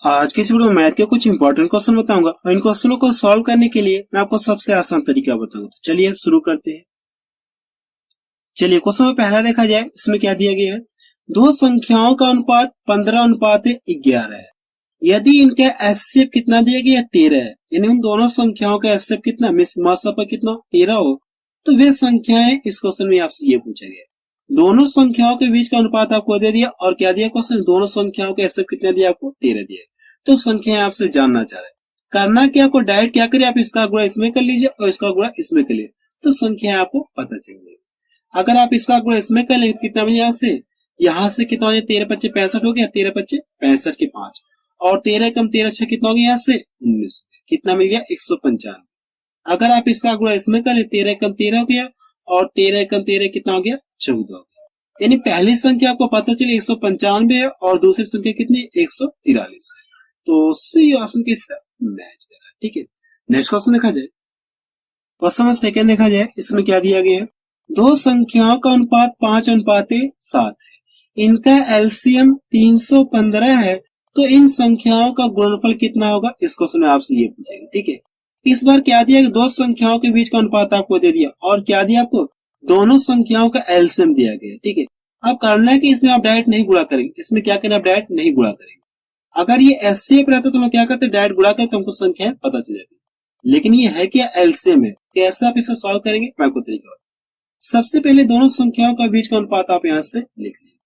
आज की इस वीडियो में मैथ के कुछ इंपॉर्टेंट क्वेश्चन बताऊंगा और इन क्वेश्चनों को सॉल्व करने के लिए मैं आपको सबसे आसान तरीका बताऊंगा। तो चलिए अब शुरू करते हैं। चलिए क्वेश्चन में पहला देखा जाए, इसमें क्या दिया गया है, दो संख्याओं का अनुपात 15:11 है। यदि इनका एचसीएफ कितना दिया गया है, 13 है। यानी उन दोनों संख्याओं का एचसीएफ कितना, पर कितना 13 हो तो वे संख्याएं इस क्वेश्चन में आपसे ये पूछा गया। दोनों संख्याओं के बीच का अनुपात आपको दे दिया और क्या दिया क्वेश्चन, दोनों संख्याओं का एचसीएफ कितना दिया आपको, 13 दिया। तो संख्या आपसे जानना चाह रहे हैं। करना क्या, आपको डायरेक्ट क्या करिए, आप इसका गुणा इसमें कर लीजिए और इसका गुणा इसमें कर लीजिए, तो संख्या आपको पता चल जाएगी। अगर आप इसका गुणा इसमें कर लेंगे तो कितना मिले, यहाँ से कितना हो जाए, 13 पच्चे 65 हो गया, 13 पच्चे 65 के 5 और 13 कम 13 6 कितना हो गया, यहाँ से 19, कितना मिल गया 195। अगर आप इसका गुणा इसमें कर ले, 13 कम 13 हो गया और 13 कम 13 कितना हो गया, 14 हो गया। यानी पहली संख्या आपको पता चली 195 है और दूसरी संख्या कितनी, 143 है। तो सी ऑप्शन किसका मैच कर रहा है। ठीक है, नेक्स्ट क्वेश्चन देखा जाए। क्वेश्चन में सेकंड देखा जाए, इसमें क्या दिया गया है, दो संख्याओं का अनुपात 5:7 है। इनका एलसीएम 315 है, तो इन संख्याओं का गुणनफल कितना होगा, इस क्वेश्चन में आपसे ये पूछेंगे। ठीक है, इस बार क्या दिया, दो संख्याओं के बीच का अनुपात आपको दे दिया और क्या दिया आपको, दोनों संख्याओं का एलसीएम दिया गया। ठीक है, अब करना है कि इसमें आप डायरेक्ट नहीं गुणा करेंगे, इसमें क्या करना, आप डायरेक्ट नहीं गुणा करेंगे। अगर ये एचसीएफ रहता तो हम क्या करते, डायरेक्ट गुणा करते, हमको संख्या पता चल जाती। लेकिन ये है क्या, एलसीएम है। कैसे आप इसे सॉल्व करेंगे, मैं आपको तरीका बताऊं। सबसे पहले दोनों संख्याओं का बीच का अनुपात आप यहाँ से लिख लीजिए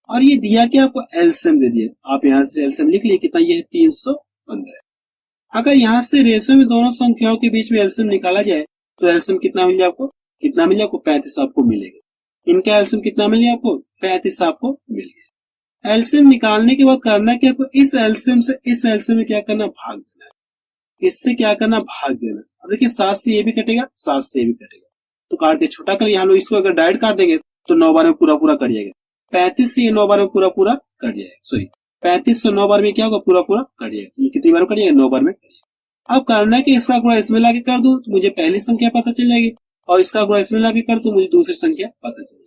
और ये दिया कि आपको एलसीएम दे दिया, आप यहाँ से एलसीएम लिख लीजिए, कितना ये है 315। अगर यहाँ से रेशो में दोनों संख्याओं के बीच में एलसीएम निकाला जाए तो एलसीएम कितना मिल जाए आपको, कितना मिल जाए आपको, 35 आपको मिलेगा। इनका एलसीएम कितना मिल जाए आपको, 35 आपको मिल गया। एलसीएम निकालने के बाद करना क्या, आपको इस एलसीएम से इस एलसीएम में क्या करना, भाग देना है। इससे क्या करना, भाग देना। अब देखिए 7 से ये भी कटेगा, 7 से ये भी कटेगा, तो काट के छोटा कर, यहाँ लोग इसको अगर डायरेक्ट काट देंगे तो 9 बार में पूरा पूरा कट जाएगा। 35 से ये 9 बार में पूरा पूरा कट जाएगा, सॉरी 35 से 9 बार में क्या होगा, पूरा पूरा कट जाएगा। तो ये कितनी बार कट जाएगा, 9 बार में कट जाएगा। अब करना है कि इसका गुणा इसमें लाके कर दूं तो मुझे पहली संख्या पता चल जाएगी और इसका गुणा इसमें लाके कर दूं मुझे दूसरी संख्या पता चल जाएगी।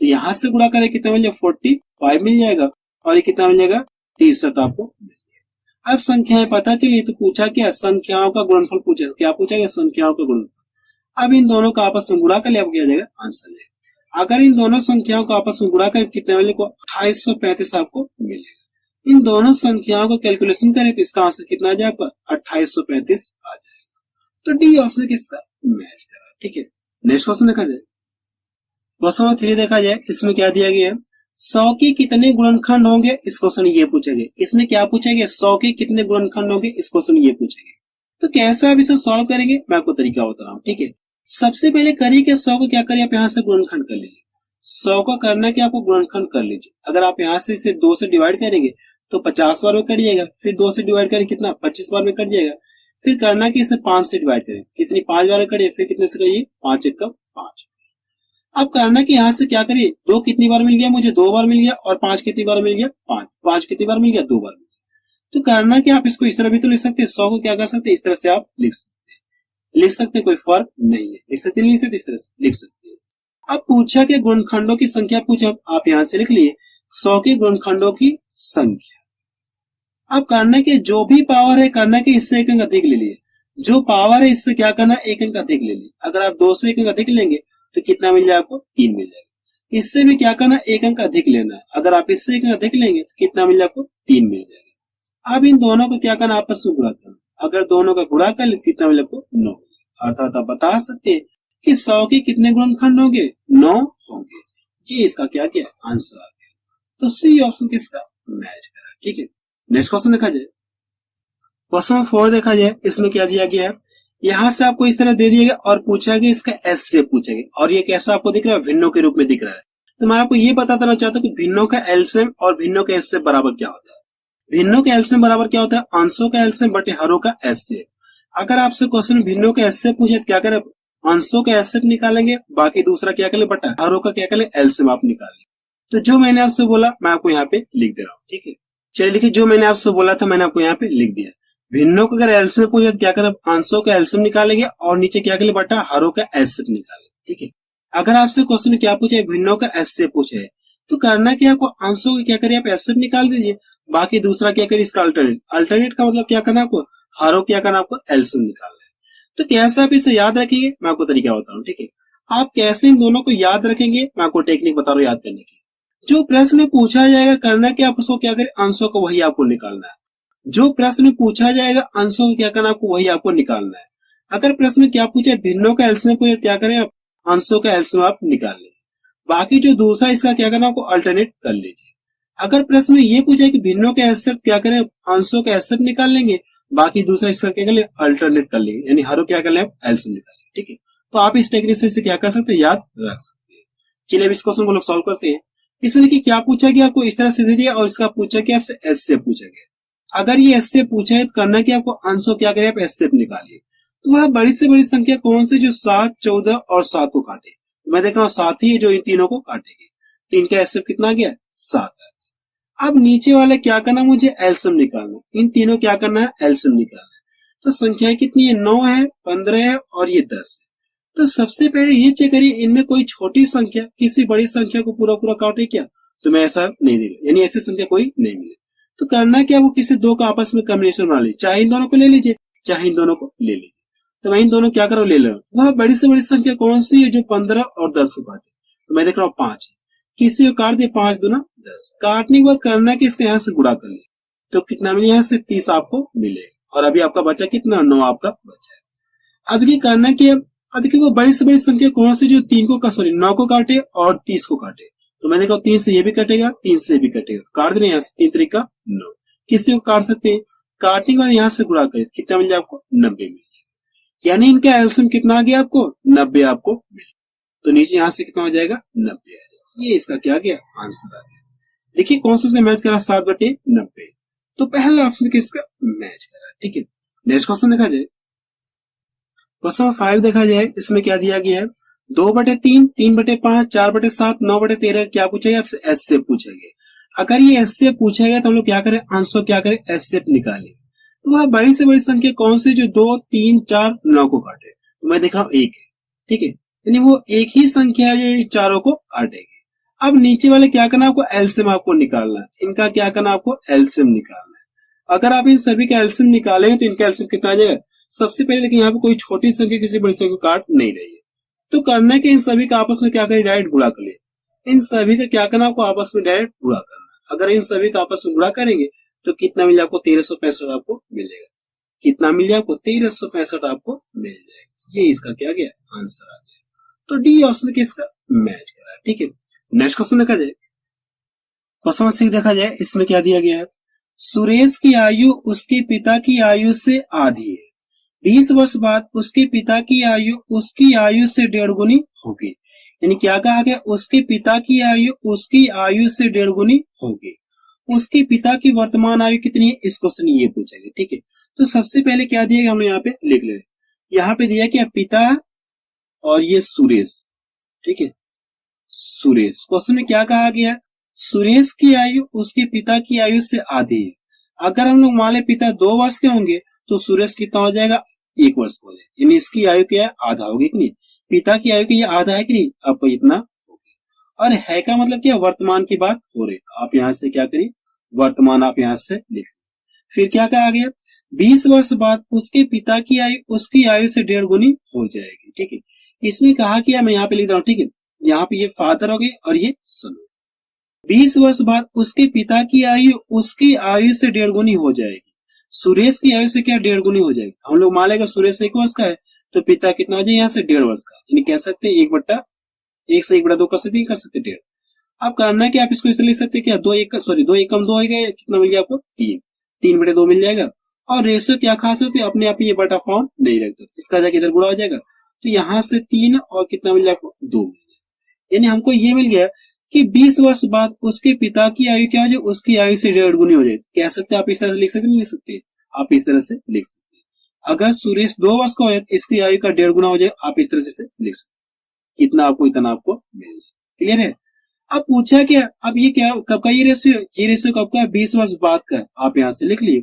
तो यहाँ से गुणा करें कितना मिल जाएगा, 45 मिल जाएगा और ये कितना मिल जाएगा, 63 आपको मिल जाएगा। अब संख्याएं पता चली तो पूछा क्या, संख्याओं का गुणनफल पूछा, क्या पूछा गया, संख्याओं का गुणनफल। अब इन दोनों का आपस में गुणा कर लिया, क्या जाएगा, आंसर जाएगा। अगर इन दोनों संख्याओं का आपस में गुणा कर कितना मिलेगा, 2835 आपको मिलेगा। इन दोनों संख्याओं को कैलकुलेशन करें तो इसका आंसर कितना आ जाएगा, 2835 आ जाएगा। तो डी ऑप्शन किसका मैच कर रहा है। ठीक है, नेक्स्ट क्वेश्चन देखा जाए। क्वेश्चन नंबर 3 देखा जाए, इसमें क्या दिया गया है, 100 के कितने गुणनखंड होंगे, इस क्वेश्चन ये पूछेंगे। इसमें क्या पूछेंगे, 100 के कितने गुणनखंड होंगे, इस क्वेश्चन ये पूछेंगे। तो कैसे आप इसे सॉल्व करेंगे, मैं आपको तरीका बता रहा हूँ। ठीक है, सबसे पहले करिए कि 100 को क्या करिए, आप यहाँ से गुणनखंड कर लीजिए। 100 का करना कि आपको गुणनखंड कर लीजिए। अगर आप यहाँ से इसे 2 से डिवाइड करेंगे तो 50 बार में कट जाएगा, फिर 2 से डिवाइड करेंगे कितना, 25 बार में कट जाएगा। फिर करना कि इसे 5 से डिवाइड करें, कितनी 5 बार में कटिए, फिर कितने से करिए, 5 1 5। अब करना कि यहाँ से क्या करिए, 2 कितनी बार मिल गया, मुझे 2 बार मिल गया और 5 कितनी बार मिल गया, 5। 5 कितनी बार मिल गया, 2 बार मिल गया। तो करना कि आप इसको इस तरह भी तो लिख सकते हैं, 100 को क्या कर सकते हैं, इस तरह से आप लिख सकते हैं, कोई फर्क नहीं है, लिख सकते नहीं सकते, इस तरह से लिख सकते हैं। अब पूछा कि गुणनखंडों की संख्या पूछा, आप यहाँ से लिख लिए 100 के गुणनखंडों की संख्या। अब करना कि जो भी पावर है, करना कि इससे एक अंक अधिक ले लिए, जो पावर है इससे क्या करना, एक अंक अधिक ले लिए। अगर आप 2 से एक अंक अधिक लेंगे तो कितना मिल जाएगा आपको, 3 मिल जाएगा। इससे भी क्या करना, एक अंक अधिक लेना है। अगर आप इससे एक अंक अधिक लेंगे तो कितना मिल जाएगा आपको, 3 मिल जाएगा। अब इन दोनों को क्या करना, आपस में गुणा करना। अगर दोनों का गुणा कर ले कितना मिल आपको, 9। अर्थात आप बता सकते हैं कि 100 के कितने गुणनखंड होंगे, 9 होंगे। ये इसका क्या किया, आंसर आ गया। तो सी ऑप्शन किसका मैच करा। ठीक है, नेक्स्ट क्वेश्चन देखा जाए। क्वेश्चन 4 देखा जाए, इसमें क्या दिया गया है, यहां से आपको इस तरह दे दिया गया और पूछा गया इसका एचसीएफ पूछेगा और ये कैसा आपको दिख रहा है, भिन्नों के रूप में दिख रहा है। तो मैं आपको ये बता देना चाहता हूँ कि भिन्नों का एलसीएम और भिन्नों का एचसीएफ बराबर क्या होता है। भिन्नों का एलसीएम बराबर क्या होता है, अंशों का एलसीएम बटे हरों का एचसीएफ। अगर आपसे क्वेश्चन भिन्नों का एचसीएफ पूछे तो क्या करें, अंशों का एचसीएफ निकालेंगे, बाकी दूसरा क्या करें, बटा हरों का क्या करें, एलसीएम आप निकालेंगे। तो जो मैंने आपसे बोला मैं आपको यहाँ पे लिख दे रहा हूँ। ठीक है, चलिए लिखिए, जो मैंने आपसे बोला था मैंने आपको यहाँ पे लिख दिया। भिन्नों का अगर एलसीएम पूछे तो क्या करें, अंशों का एलसीएम निकालेंगे और नीचे क्या करें, बटा हरों का एचसीएफ निकालेंगे। ठीक है, अगर आपसे क्वेश्चन क्या पूछे, भिन्नों का एचसीएफ पूछे तो करना क्या, आपको अंशों का क्या करिए, आप एचसीएफ निकाल दीजिए बाकी दूसरा क्या करिए इसका अल्टरनेट। अल्टरनेट का मतलब क्या करना है आपको, हर क्या करना है आपको, एलसीएम निकालना है। तो कैसे आप इसे याद रखेंगे मैं आपको तरीका बता रहा हूँ, ठीक है। आप कैसे इन दोनों को याद रखेंगे मैं आपको टेक्निक बता रहा हूँ याद करने की। जो प्रश्न में पूछा जाएगा करना क्या, आप उसको क्या करें, अंशों को वही आपको निकालना है। जो प्रश्न में पूछा जाएगा अंशों को क्या करना आपको, वही आपको निकालना है। अगर प्रश्न में क्या पूछे, भिन्नों का एलसीएम पूछे, क्या करें आप, अंशों का एलसीएम आप निकाल लें। बाकी जो दूसरा इसका क्या करना आपको, अल्टरनेट कर लीजिए। अगर प्रश्न में ये पूछे कि भिन्नों का एलसीएम, क्या करें, अंशों का एलसीएम निकाल लेंगे। बाकी दूसरा इसका क्या कर ले, अल्टरनेट कर लेंगे, यानी हर क्या कर ले, एलसीएम निकाल लेंगे, ठीक है। तो आप इस टेक्निक से क्या कर सकते हैं, याद रख सकते हैं। चलिए अब इस क्वेश्चन को लोग सॉल्व करते हैं। इसमें देखिए क्या पूछा गया आपको, इस तरह से दे दिया और इसका पूछा गया आपसे एस से पूछा गया। अगर ये एस से पूछा है तो करना क्या आपको, अंशों क्या करें आप, एस से निकालिए। तो वह बड़ी से बड़ी संख्या कौन सी जो 7, 14 और 7 को काटे। तो मैं देख रहा हूँ 7 ही है जो इन तीनों को काटेगी। तो इनका एस कितना आ गया, 7 आ गया। अब नीचे वाले क्या करना, मुझे एलसीएम निकालना। इन तीनों क्या करना है, एलसीएम निकालना है। तो संख्याएं कितनी है, 9 है, 15 है और ये 10 है। तो सबसे पहले ये चेक करिए इनमें कोई छोटी संख्या किसी बड़ी संख्या को पूरा पूरा काटे क्या। तो मैं ऐसा नहीं दे रहा, यानी ऐसी संख्या कोई नहीं मिले। तो करना क्या, वो किसी दो का आपस में कॉम्बिनेशन बना लीजिए, चाहे इन दोनों को ले लीजिए चाहे इन दोनों को ले लीजिए। तो मैं इन दोनों क्या करो, ले लो। वह बड़ी से बड़ी संख्या कौन सी है जो 15 और 10 को काटे। तो मैं देख रहा हूँ 5 है, किसी को काट दिए, 5 दूना 10। काटने के बाद करना कि इसका यहाँ से गुणा कर ले। तो कितना मिले, यहाँ से 30 आपको मिलेगा। और अभी आपका बचा कितना, 9 आपका बचा है। अब देखिए करना कि अब देखिए वो बड़ी से बड़ी संख्या कौन सी जो 3 को सॉरी 9 को काटे और 30 को काटे। तो मैं देखा 3 से ये भी कटेगा, 3 से भी कटेगा, काट देना यहाँ से, 3 तरीका 9। किसी को काट सकते हैं, काटने के बाद यहाँ से गुणा करें, कितना मिल जाए आपको, 90 मिल जाएगा। यानी इनका एलसीएम कितना आ गया आपको, 90 आपको मिल। तो नीचे यहाँ से कितना हो जाएगा, 90 आ जाएगा। ये इसका क्या गया, आंसर आ गया। देखिए कौन सा मैच करा, 7/90। तो पहला ऑप्शन किसका मैच करा, ठीक है। नेक्स्ट क्वेश्चन देखा जाए, क्वेश्चन 5 देखा जाए, इसमें क्या दिया गया है, 2/3, 3/5, 4/7, 9/13 क्या पूछा गया आपसे, एस से पूछा गया। अगर ये एस से पूछा गया तो हम लोग क्या करें, आंसर क्या करें, एस से निकालें। तो वह बड़ी से बड़ी संख्या कौन सी जो 2, 3, 4, 9 को काटे। तो मैं देख रहा हूँ 1 है, ठीक है, यानी वो एक ही संख्या है जो चारों को काटेगी। अब नीचे वाले क्या करना आपको, एलसीएम आपको निकालना है। इनका क्या करना आपको, एलसीएम निकालना है। अगर आप इन सभी का एलसीएम निकालेंगे तो इनका एलसीएम कितना आ जाएगा। सबसे पहले देखिए यहाँ पे कोई छोटी संख्या किसी बड़ी संख्या को काट नहीं रही है। तो करना कि इन सभी का आपस में क्या करें, डायरेक्ट गुणा कर ले। इन सभी का क्या करना आपको, आपस में डायरेक्ट गुणा करना। अगर इन सभी का आपस में गुणा करेंगे तो कितना मिल जाएगा आपको, 1365 आपको मिलेगा। कितना मिल जाएगा आपको, 1365 आपको मिल जाएगा। ये इसका क्या गया, आंसर आ गया। तो डी ऑप्शन किसका मैच करा है, ठीक है। नेक्स्ट क्वेश्चन देखा जाए, क्वेश्चन 6 देखा जाए, इसमें क्या दिया गया है, सुरेश की आयु उसके पिता की आयु से आधी है। 20 वर्ष बाद उसके पिता की आयु उसकी आयु से 1.5 गुनी होगी। यानी क्या कहा गया, उसके पिता की आयु उसकी आयु से 1.5 गुनी होगी। उसके पिता की वर्तमान आयु कितनी है, इस क्वेश्चन ये पूछा गया, ठीक है। तो सबसे पहले क्या दिया गया, हम लोग यहाँ पे लिख ले। यहाँ पे दिया क्या, पिता और ये सुरेश, ठीक है, सुरेश। क्वेश्चन में क्या कहा गया, सुरेश की आयु उसके पिता की आयु से आधी है। अगर हम लोग मान ले पिता 2 वर्ष के होंगे तो सुरेश कितना हो जाएगा, 1 वर्ष हो जाएगा। यानी इसकी आयु क्या है, आधा होगी कि नहीं। पिता की आयु की ये आधा है कि नहीं, आपको इतना होगी। और है का मतलब क्या, वर्तमान की बात हो रही। आप यहाँ से क्या करिए, वर्तमान आप यहाँ से लिख। फिर क्या कहा गया, 20 वर्ष बाद उसके पिता की आयु उसकी आयु से 1.5 गुनी हो जाएगी, ठीक है। इसमें कहा क्या, मैं यहाँ पे लिख रहा हूँ, ठीक है। यहाँ पे ये फादर हो गए और ये सन। 20 वर्ष बाद उसके पिता की आयु उसकी आयु से 1.5 गुनी हो जाएगी। सुरेश की आयु से क्या 1.5 गुनी हो जाएगी। हम लोग मान लेगा सुरेश 1 वर्ष का है तो पिता कितना हो जाए, यहाँ से 1.5 वर्ष का। यानी कह सकते हैं 1/1 से 1/2 कर सकते हैं, कर सकते 1.5। अब करना कि आप इसको इसे लिख सकते हैं क्या, 2 1 कम 2 हो गया, कितना मिल गया आपको, 3। 3/2 मिल जाएगा। और रेशियो क्या खास होती है, अपने आप ही ये बटा फॉर्म नहीं रखते, इसका जाके इधर गुणा हो जाएगा। तो यहाँ से 3 और कितना मिल जाएगा आपको, 2 मिल जाएगा। यानी हमको ये मिल गया कि 20 वर्ष बाद उसके पिता की आयु क्या हो जाए, उसकी आयु से 1.5 गुनी हो जाए। कह सकते हैं आप इस तरह से लिख सकते, नहीं लिख सकते, आप इस तरह से लिख सकते हैं। अगर सुरेश 2 वर्ष का हो जाए इसकी आयु का 1.5 गुना हो जाए, आप इस तरह से लिख सकते। कितना आपको, इतना आपको मिल जाए। क्लियर है। अब पूछा क्या, अब ये क्या कब का, ये रेशियो कब का है, 20 वर्ष बाद का। आप यहां से लिख लिए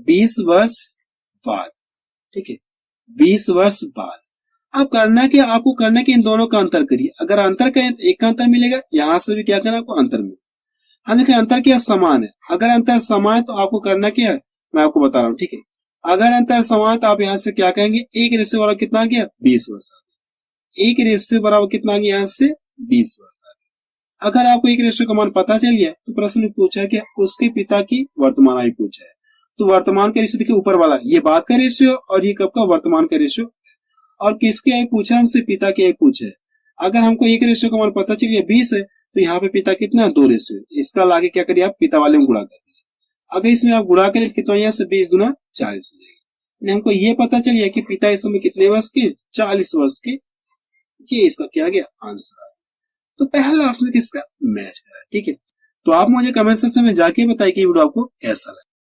20 वर्ष बाद, ठीक है, 20 वर्ष बाद। अब करना क्या, आपको करना कि इन दोनों का अंतर करिए। अगर अंतर करें तो एक का अंतर मिलेगा, यहां से भी क्या करना आपको, अंतर मिलेगा। हम देख रहे हैं अंतर क्या समान है। अगर अंतर समान है तो आपको करना क्या है, मैं आपको बता रहा हूँ, ठीक है। अगर अंतर समान है तो आप यहाँ से क्या कहेंगे, 1 बराबर कितना आ गया, 20 वर्ष आ गया। 1 बराबर कितना आ गया, यहाँ से 20 वर्ष आ गया। अगर आपको 1 का मान पता चल गया तो प्रश्न में पूछा क्या, उसके पिता की वर्तमान आयु पूछा है। तो वर्तमान का रेशियो देखिए ऊपर वाला, ये बात का रेशियो और ये कब का, वर्तमान का रेशियो। और किसकी आयु पूछा, हमसे पिता की आयु पूछा है। अगर हमको 1 का मान पता चल गया 20 है, तो यहाँ पे पिता कितना, 2 इसका लाके क्या करिए आप, पिता वाले में गुणा कर दिए। अगर इसमें आप गुणा करें कितना, यहाँ से 20 दूना 40 हो जाएगी। हमको ये पता चल गया कि पिता इस समय कितने वर्ष के, 40 वर्ष के। ये इसका क्या गया, आंसर आ गया। तो पहला ऑप्शन किसका मैच करा, ठीक है। तो आप मुझे कमेंट सेक्शन में जाके बताइए कि वीडियो आपको कैसा लगा।